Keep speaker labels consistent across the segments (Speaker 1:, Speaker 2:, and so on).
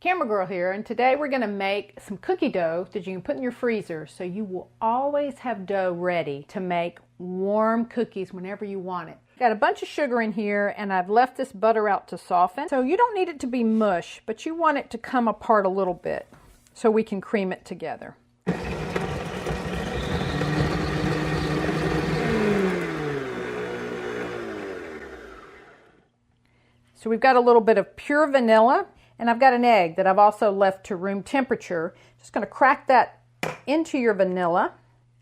Speaker 1: Camera Girl here, and today we're going to make some cookie dough that you can put in your freezer so you will always have dough ready to make warm cookies whenever you want it. Got a bunch of sugar in here, and I've left this butter out to soften. So you don't need it to be mush, but you want it to come apart a little bit so we can cream it together. So we've got a little bit of pure vanilla. And I've got an egg that I've also left to room temperature. Just going to crack that into your vanilla.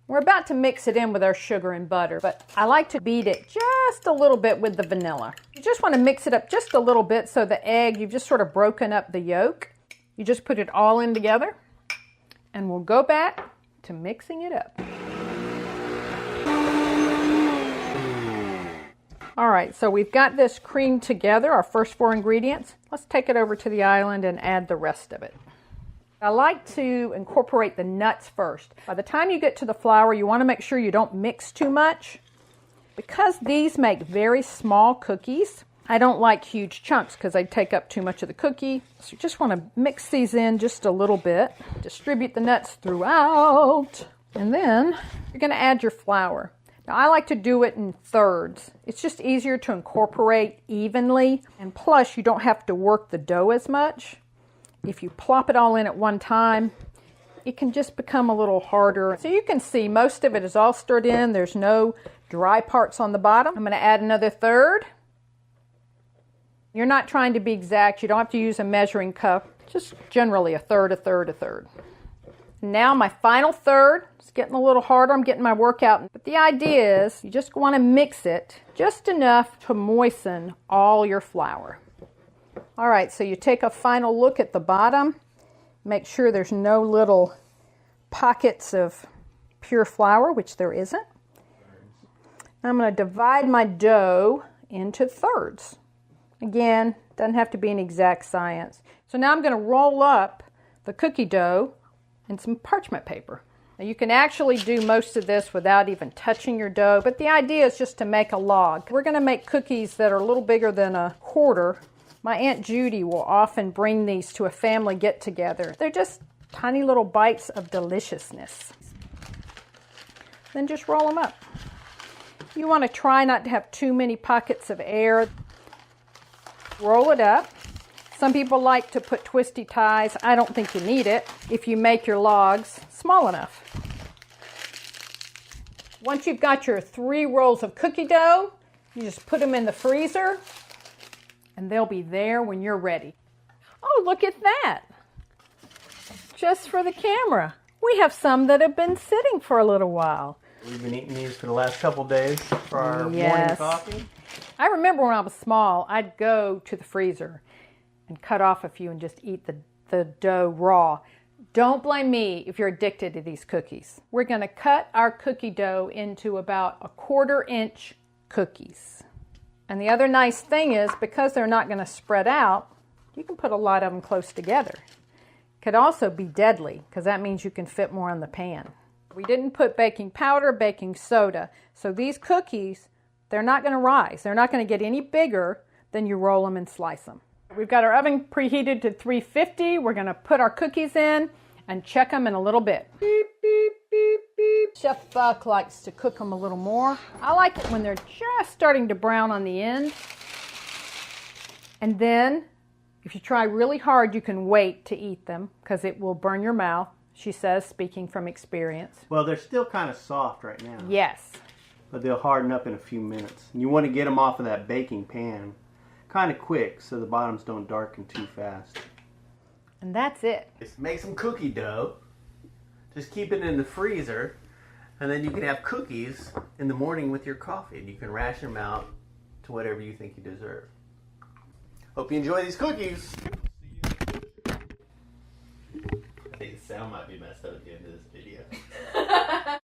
Speaker 1: We're about to mix it in with our sugar and butter, but I like to beat it just a little bit with the vanilla. You just want to mix it up just a little bit so the egg, you've just sort of broken up the yolk. You just put it all in together, and we'll go back to mixing it up. All right, so we've got this creamed together, our first 4 ingredients. Let's take it over to the island and add the rest of it. I like to incorporate the nuts first. By the time you get to the flour, you want to make sure you don't mix too much. Because these make very small cookies, I don't like huge chunks because they take up too much of the cookie. So you just want to mix these in just a little bit. Distribute the nuts throughout. And then you're going to add your flour. Now, I like to do it in thirds. It's just easier to incorporate evenly, and plus you don't have to work the dough as much. If you plop it all in at one time, it can just become a little harder. So you can see most of it is all stirred in. There's no dry parts on the bottom. I'm going to add another third. You're not trying to be exact. You don't have to use a measuring cup. Just generally a third, a third, a third. Now my final third, it's getting a little harder, I'm getting my work out. But the idea is you just want to mix it just enough to moisten all your flour. All right, so you take a final look at the bottom. Make sure there's no little pockets of pure flour, which there isn't. I'm going to divide my dough into thirds. Again, doesn't have to be an exact science. So now I'm going to roll up the cookie dough and some parchment paper. Now you can actually do most of this without even touching your dough, but the idea is just to make a log. We're going to make cookies that are a little bigger than a quarter. My Aunt Judy will often bring these to a family get-together. They're just tiny little bites of deliciousness. Then just roll them up. You want to try not to have too many pockets of air. Roll it up. Some people like to put twisty ties. I don't think you need it if you make your logs small enough. Once you've got your 3 rolls of cookie dough, you just put them in the freezer and they'll be there when you're ready. Oh, look at that. Just for the camera. We have some that have been sitting for a little while.
Speaker 2: We've been eating these for the last couple days for our morning coffee.
Speaker 1: I remember when I was small, I'd go to the freezer and cut off a few and just eat the dough raw. Don't blame me if you're addicted to these cookies. We're going to cut our cookie dough into about a 1/4 inch cookies. And the other nice thing is, because they're not going to spread out, you can put a lot of them close together. Could also be deadly, because that means you can fit more on the pan. We didn't put baking powder, baking soda, so these cookies, they're not going to rise. They're not going to get any bigger than you roll them and slice them. We've got our oven preheated to 350. We're going to put our cookies in and check them in a little bit. Beep, beep, beep, beep. Chef Buck likes to cook them a little more. I like it when they're just starting to brown on the end. And then, if you try really hard, you can wait to eat them because it will burn your mouth, she says, speaking from experience.
Speaker 2: Well, they're still kind of soft right now.
Speaker 1: Yes.
Speaker 2: But they'll harden up in a few minutes. And you want to get them off of that baking pan kind of quick so the bottoms don't darken too fast.
Speaker 1: And that's it.
Speaker 2: Just make some cookie dough. Just keep it in the freezer. And then you can have cookies in the morning with your coffee. And you can ration them out to whatever you think you deserve. Hope you enjoy these cookies. I think the sound might be messed up at the end of this video.